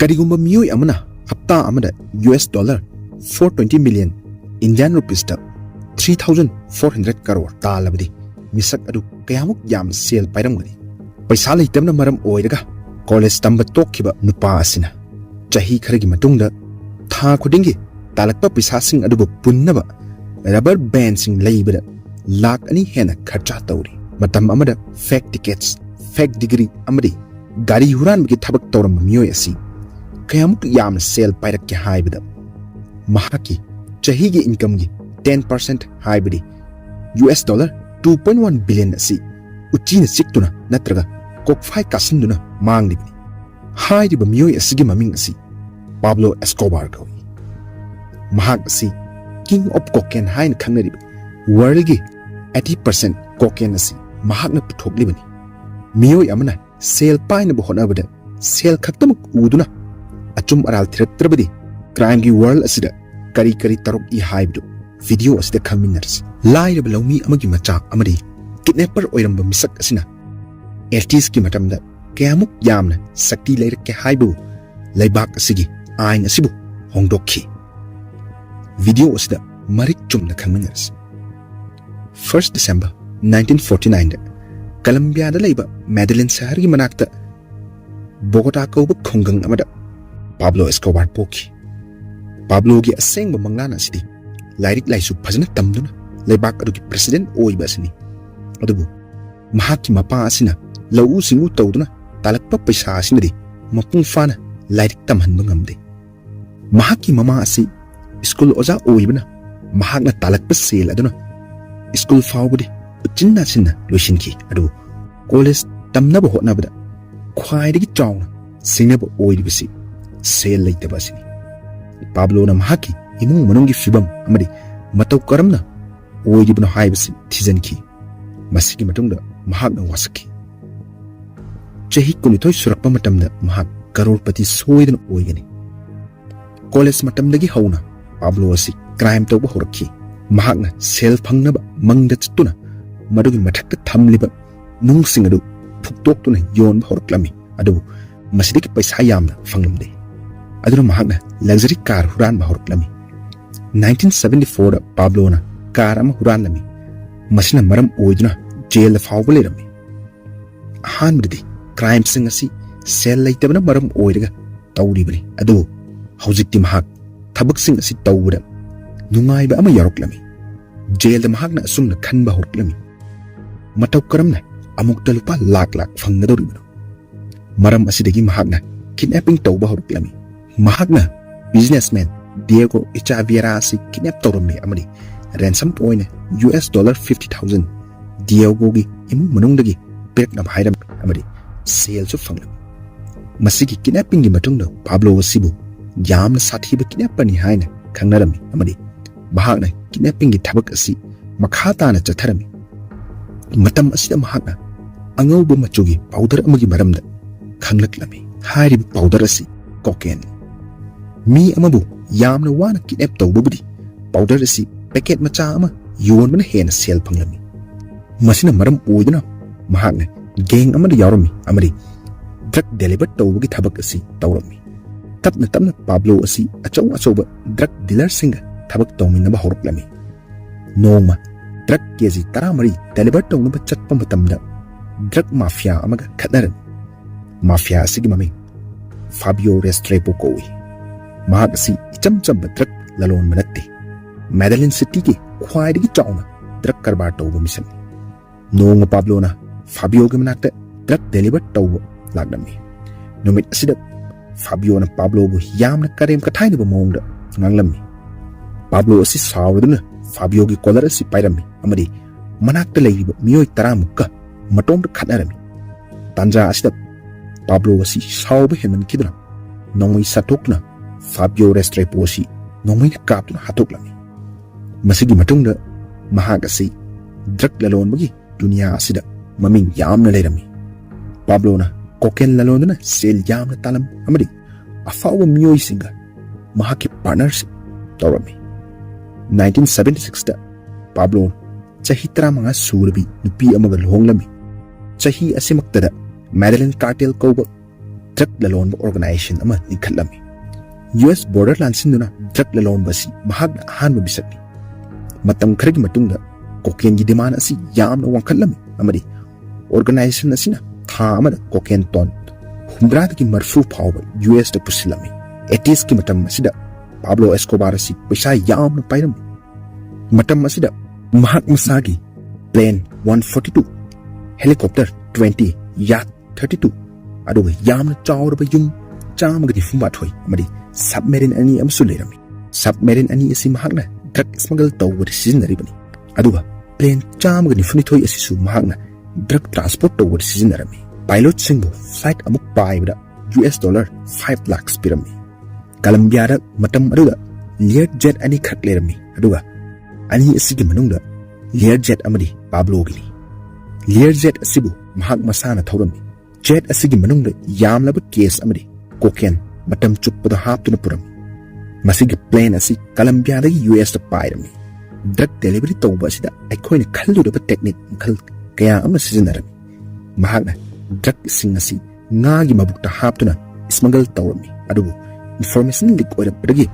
Karigumba miyoi amana hapta amada US dollar 420 million Indian rupees ta 3,400 crore talabadi misak adu kayamuk yam sale pairamgani paisa leitamna maram oiraga college tamba tokkiba nupa asina chahi kharagi matungda tha khudingi talakpa paisa sing adubu punnaba rubber band sing leibada lakh ani hena kharcha tawri matam amada fake tickets fake degree amadi gari huran gi thabak tawram miyoi asi kayamuk yam sale pairakya haibada mahaki chahi gi income gi 10% haibadi US dollar 2.1 billion asi uchina siktuna natraga kokfai kasinduna manglibni hairiba miyoi asigi maming asi Pablo Escobar kawi mahak asi king of cocaine hain khangnariba world gi 80% cocaine asi mahakna puthoklibani miyoi amana sale paina bo honabada sale khaktamak uduna achum aral thiratrabadi crime gi world asida kari kari tarok I haibdu video asida khaminars lairab lawmi amagi macha amadi kidnapper oiramba misak asina 80s ki matamda kayamuk yamna sakti leirakke haibu leibak asigi ain asibu hongdokhi video asida marik chumna khaminars 1st December 1949 da Colombia da leiba Medellín sahar gi manakta Bogota kauba khongang amada Pablo Escobar pokhi Pablo gi asengba mangana asidi lairik laisu phajana tamduna leibak adugi president oiba asini adubu mahaki mapa asina lau singu tawduna talakpa paisa asinadi mapung fana lairik tamhanba ngamde mahaki mama asi school oja oibana mahakna talakpa sel aduna school fawbudi uchinna sinna loishinki adu college tamnaba hotnabada khwaidagi chawna singnaba oiribasi sel leitaba asini Pablo na mahaki imung manunggi fibam amadi matau karamna oiribna haibasi thijanki masigi matungda mahakna wasaki chahi kunithoi surakpa matamda mahak karorpati soidana oigani college matamdagi hauna Pablo asi crime tawba horakhi mahakna sel phangnaba mangda chutuna madugi mathakta thamliba nungsing adu phuktoktuna yonba horaklami adu masidiki paisa yamna phanglamde aduna mahakna luxury car huranba horaklami 1974 da Pablo na car ama huranlami masina maram oiduna jail fawba lerami ahanbadi crime sing asi sel leitabna maram oiraga tawribani adu hawjikti mahak thabak sing asi tawbada nungaiba ama yaroklami jail da mahakna asumna khanba horaklami matau karamna amukta lupa lakh phangadoribano maram asidagi mahakna kidnapping tawba horaklami mahakna businessman Diego Echaviera si kidnap tawrami amadi ransom point US dollar 50,000 Diego gi imu manungdagi piraknam hairam amadi sale su phanglam masigi kidnapping gi matungda Pablo asibu yamna sathiba kidnappani haina khangnarami amadi mahakna kidnapping gi thabak asi makaha na chatharami matam asida mahakna angauba machugi powder amagi maramda khanglaklami hairibi powder asi cocaine mi amabu yamna wana kidnap tawbudi powder asi packet macha ama yonbana hena sel phanglami masina maram oiduna mahakna gang amada yarami amari drug deliver tawbagi thabak asi tawrami tapna Pablo asi achaw drug dealer singa thabak tawminaba horaklami noma drug kg taramari deliver tawnaba chatpa matamda drug mafia amaga khadarami mafia asigi mami Fabio Restrepo kowi mahak asi ichamchamba drug lalon manatte Medellín city ki khwaidagi chawna drug karbar tawba mission noma Pablo na Fabio ge manakta drug deliver tawba lagdami numit asida Fabio na Pablo bu yamna karem kathaina ba mongda nganglami Pablo asi sawduna Fabio gi collar asi pairami amadi manakta leiba miyoi taramukka matomda khatnarami tanja asida Pablo asi sawba heman kidra nongoi satokna Fabio Restrepo asi nongoi kaptuna hatoklami masigi matungda mahak asi drug lalon bagi dunia asida maming yamna leirami Pablo na cocaine lalonduna sel yamna talam amadi afawa miyoi singa mahaki partners tawrami 1976 da Pablo chahi 15 surabi nupi amaga lohonglami chahi asimaktada Medellín Cartel kauba drug lalonba organization ama linkhatlami. US border lansinduna drug lalonba si mahakna ahanba bisakni. Matam kharagi matungda cocaine gi demand asi yamna wangkhatlami amadi organization asina tha amada cocaine ton 100 ki marfu phawba US da pusilami. 80s ki matam asida Pablo Escobar si paisa yamna pairam. Matam asida mahak masagi plane 142 helicopter 20 yacht 32 aduga yamna chawraba yum chamagadi fumba thoi amadi submarine ani amsu lerami. Submarine ani asi mahakna drug smuggle tawbadi sizinaribani. Aduga plane chamagadi funi thoi asisu mahakna drug transport tawbadi sizinarami. Pilot singbo flight amuk paibada US dollar 5 lakhs pirami. Colombia da matam aduga Learjet ani khak lerami. Aduga ani asigi manungda Learjet amadi Pablo gini. Learjet asibu mahak masana thawrami. Jet asigi manungda yamlaba case amadi cocaine matam chuppada haptuna purami. Masigi plane asi Colombia da US da pairami. Drug delivery tawba asida aikhoina khalludaba technique khal kaya amna sizinarami. Mahakna drug sing asi ngagi mabukta haptuna smuggle tawrami. Adubu information leak oirapdagi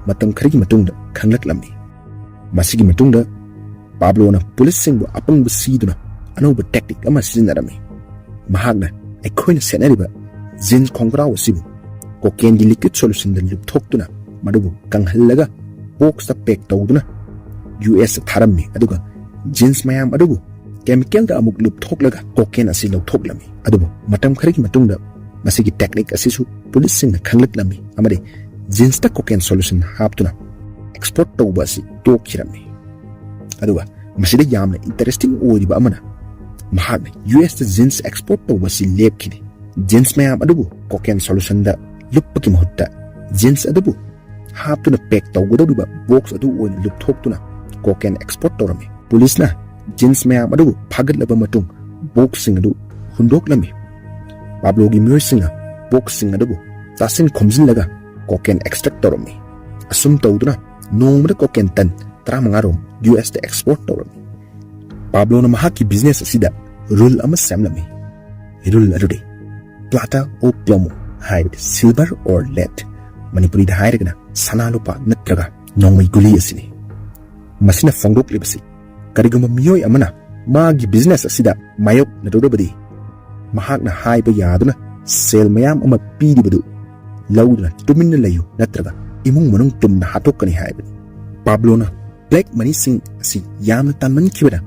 matam kharigi matungda khanglaklami. Masigi matungda Pablo na police singbu apangbu siduna anoba tactic ama sizinarami. Mahakna aikhoina senariba jeans khongraw asibu cocaine di liquid solution da lupthoktuna madubu kanghallaga box ta pack tawduna US tharami. Aduga jeans mayam adubu chemical da amuk lupthoklaga cocaine asi lawthoklami. Adubu matam kharigi matungda masigi technique asisu police sing na khanglaklami amade jeans ta cocaine solution haptuna export tawba asi tokhirami. Aduga masida yamna interesting oiriba amana mahakna US ta jeans export tawba si lepkhini. Jeans mayam adubu cocaine solution da luppaki mahutta jeans adubu haptuna pack tawgudaba box adu oina lupthoktuna cocaine export tawrami. Police na jeans mayam adubu phagatlaba matung box sing adu hundoklami. Pablo gi myoy singa box sing adabu tasin khomjinlaga cocaine extract tawrami. Asum tawduna nongmada cocaine tan 35 rom US da export tawrami. Pablo na mahaki business asida rule ama samlami. Rule adude plata o plomo hide silver or lead manipuri da hairagna sanalupa natraga nongmai guli asini. Masina fongdok libasi karigama myoy amana magi business asida mayok na dodobadi mahakna haiba yaduna sel mayam ama pidibadu lawduna tuminna layu natraga imung manung tumna hatokani haibani. Pablo na black money sing si yamna tanman kibada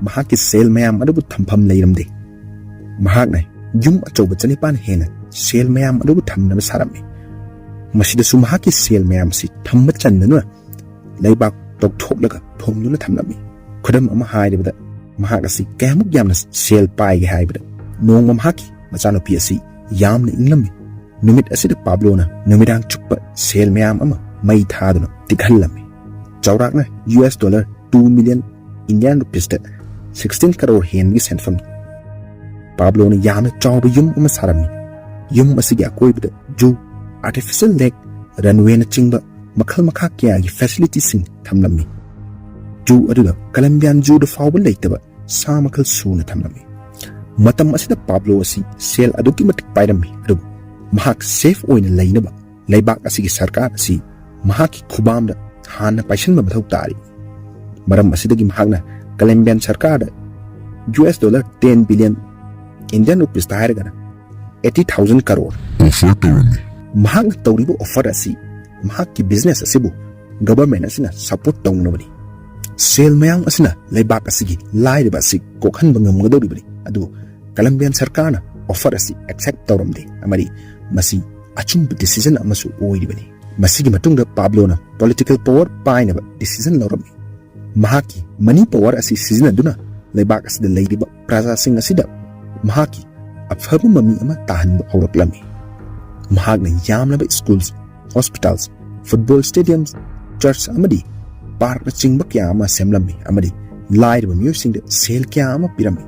mahaki sel mayam adabu thampham leiramde. Mahakna yum achoba chanipan hena sel mayam adabu thamna sarami. Masida su mahaki sel mayam si thamma chandana leiba tokthoklaga thomnuna thamlami. Khudam ama haidibada mahaka si kamuk yamna sel pai ge haibada nong mamhaki machano PSC yamna inglami. Numit asida Pablo na numidang chukpa sel mayam ama mai thaduna tikhallami. Chawrakna US dollar 2 million Indian rupees da 16 crore hen gi senfam. Pablo na yamna chawba yum ama sarami. Yum asigi akoibda ju artificial lake runway na chingba makhal makha kya gi facility sing thamlami. Ju aduga Colombian ju da fawba leitaba sa makhal su na thamlami. Matam asida Pablo asi sel aduki matik pairami adubu mahak safe oina lainaba laibak asigi sarkar asi mahaki khubamda hana paishanba mathau tari. Maram asidagi mahakna Colombian sarkar da US dollar 10 billion Indian rupees ta hairagana 80,000 crore offer tawrami. Mahakna tawribu offer asi mahaki business asibu government asina support tawnabani. Sel mayam asina laibak asigi lairiba asi kokhanba ngamgadoribani. Adu Colombian sarkarna offer asi accept tawramde amari masi achumba decision amasu oiribani. Masigi matungda Pablo na political power painaba decision lawrami. Mahaki money power asi sizinaduna laibak asida leiriba praja sing asida mahaki afhabu mami ama tahanba hawraklami. Mahakna yamlaba schools, hospitals, football stadiums, church amadi park na chingba kya ama semlami amadi lairiba myoysing da sel kya ama pirami.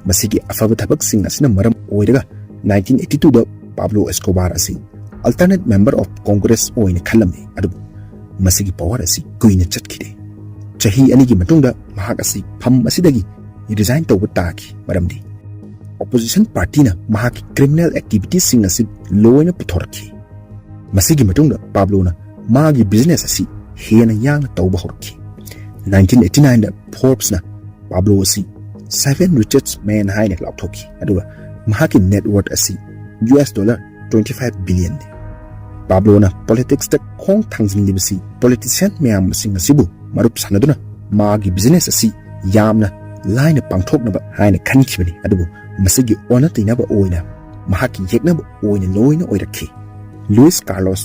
Masigi afaba thabak sing asina maram oiraga 1982 da Pablo Escobar asi alternate member of Congress oina khallami. Adu masigi power asi kuina chatkide. Chahi anigi matungda mahak asi pham asidagi resign tawba taki maramdi opposition party na mahaki criminal activities sing asi loina puthorki masigi matungda Pablo na magi business asi hena yang tawba horki 1989 da Forbes na Pablo asi 7 richest men haina lapthoki aduga mahaki net worth asi $25 billion Pablo na politics ta khong thangjin libasi politician mayam sing asibu marup sanaduna magi business asi yamna line pangthoknaba haina khankhibani adubu masigi ona tinaba oina mahaki yeknaba oina loina oirakhi Luis Carlos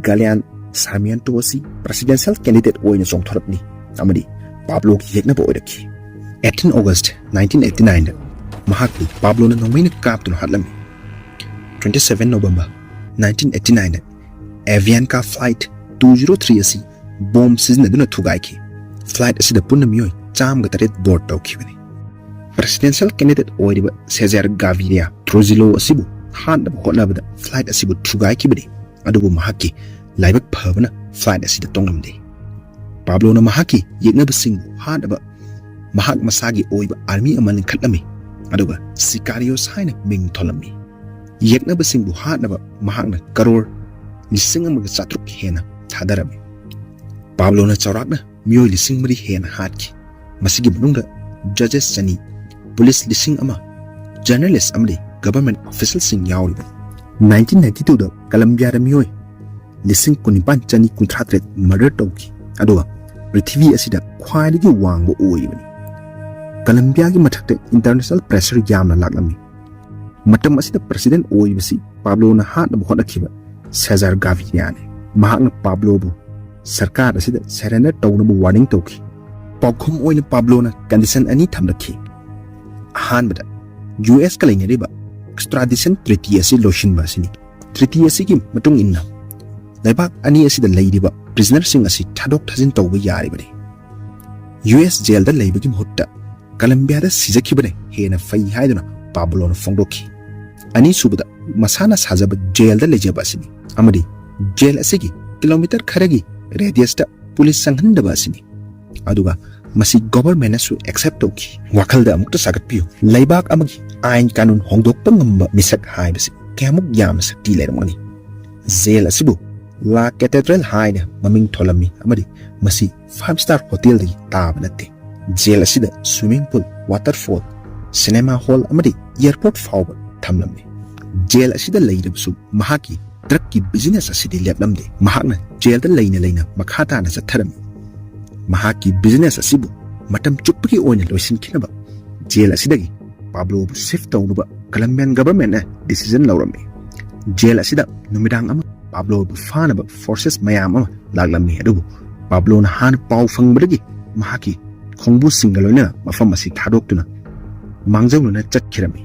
Galean Sarmiento asi presidential candidate oina songthorapni amadi Pablo ki yeknaba oirakhi 18 August 1989 mahaki Pablo na nomaina kaptun hatlami 27 November 1989 Avianca flight 203 asi bomb siznaduna thugaiki flight asida punna miyoi cham ga taret board tawkhibani presidential candidate oiriba Cesar Gaviria Trujillo asibu hanna hotnabada flight asibu thugaiki bani adubu mahaki laibak phabana flight asida tonglamde Pablo na mahaki yegnaba sing hanaba mahak masagi oiba army amalin khatlami aduga sicarios haina ming tholami yegnaba singbu hanaba mahakna karor lising amaga chatruk hena thadarami Pablo na chawrakna miyoi lising mari hena hatki masigi manungda judges chani police lising ama journalist amli government officials sing yawi 1992 da Colombia da miyoi lising kunipan chani kuntratret murder tawki aduga prithvi asida khwaidagi wangbo oibani Colombia gi mathakte international pressure yamna laklami matam asida president oibasi Pablo na hatna bhonakhiba Cesar Gaviria ne mahakna Pablo bu sarkar asida surrender tawnabu warning tawki Pogkhum oina Pablo na condition ani thamlakhi ahanbada US ka lainariba extradition treaty asi loishinba asini treaty asi ki matung inna laibak ani asida leiriba prisoner sing asi thadok thajin tawba yaribani US jail da leibagi mohutta Colombia da sijakhibane hena fai haiduna Pablo na fongdokhi ani subada masana sajaba jail da lejaba asini amadi jail asigi kilometer kharagi radius da police sanghandaba asini aduga masi government asu accept tawki wakhalda amukta sagatpiyo laibak amagi ain kanun hongdokpa ngamba misak haibasi kemuk yam sakti leramani jail asibu La Cathedral haina maming tholami amadi masi 5-star hotel di tabanate jail asida swimming pool waterfall cinema hall amadi airport fawba thamlami jail asida leirabsu mahaki drug ki business asidi leplamde mahakna jail da leina makhata na satharami mahaki business asibu matam chupki oina loisin kinaba jail asidagi Pablo shift tawnuba Colombian government na decision lawrami jail asida numidang ama Pablo fanaba forces mayam ama laglami adubu Pablo na han paw fangbadagi mahaki khongbu singaloina mafam asi thadoktuna mangjawna chatkirami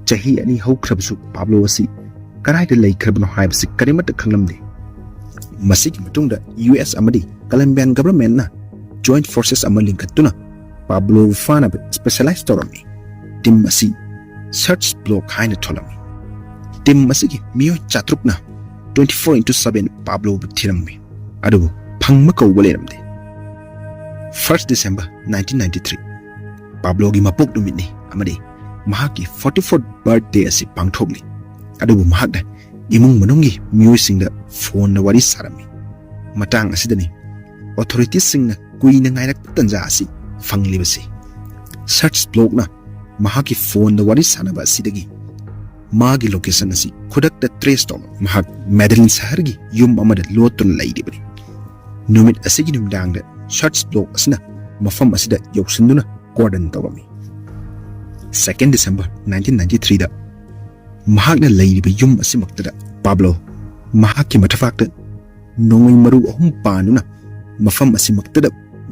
chahi ani haukrabsu Pablo asi karaida leikrabno haibasi karimat khanglamde masigi matungda US amadi Colombian government na joint forces amaling katuna Pablo fanaba specialized torami tim asi search block haina tholami tim masigi miyo chatrukna 24/7 Pablo thirammi adubu phangma kawbaleramde 1st December 1993 Pablo gi mapok numitni amadi mahaki 44th birthday asi pangthokli adubu mahakda imung manungi miyosingda phone na wari sarami matang asidani authorities singna kuina ngairak tanja asi fanglibasi search block na mahaki phone na wari sanaba asidagi magi location asi khudakta trace tawm mahak Medellín sahargi yum amada lotun laidibani numit asigi numdangda search block asna mafam asida yoksinduna cordon tawami 2nd December 1993 da mahakna lairiba yum asimaktada Pablo mahaki mathafakta nongoi maru ahum panuna mafam asimaktada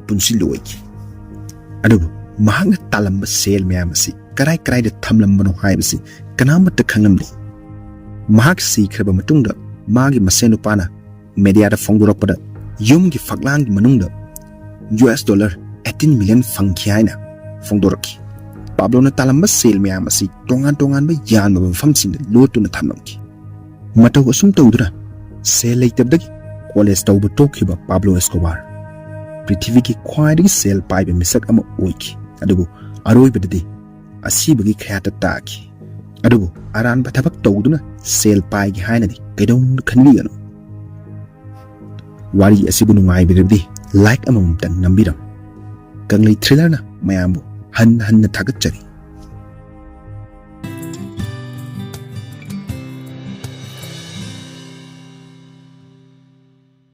punsi loiki adubu mahakna talamba sel mayam asi karai da thamlambano haibasi kanamata khanglamli mahak sikraba matungda magi masenupana media da fongdorakpada yumgi faklangi manungda $18 million fangkhiaina fongdoraki Pablo na talamba sel mayam asi tongan ba yan ba famsin lotuna thamlamki mataw asum tawdra sel leitabdagi college tawba tokhiba Pablo Escobar prithvi ki khwaidagi sel paiba misak ama oiki adubu aroibadadi asibagi khayata taki ꯑꯗꯨꯕꯨ ꯑꯔꯥꯟꯕ ꯊꯕꯛ ꯇꯧꯗꯨꯅ ꯁꯦꯜ ꯄꯥꯏꯒꯦ ꯍꯥꯏꯅꯗꯤ ꯀꯩꯗꯧꯅꯨꯡꯗ ꯈꯟꯕꯤꯒꯅꯨ꯫ ꯋꯥꯔꯤ ꯑꯁꯤꯕꯨ ꯅꯨꯡꯉꯥꯏꯕꯤꯔꯕꯗꯤ like ꯑꯃꯃꯝꯇꯪ ꯅꯝꯕꯤꯔꯝꯃꯨ꯫ ꯀꯪꯂꯩ ꯊ꯭ꯔꯤꯂꯔꯅ ꯃꯌꯥꯝꯕꯨ ꯍꯟꯅ ꯍꯟꯅ ꯊꯥꯒꯠꯆꯔꯤ꯫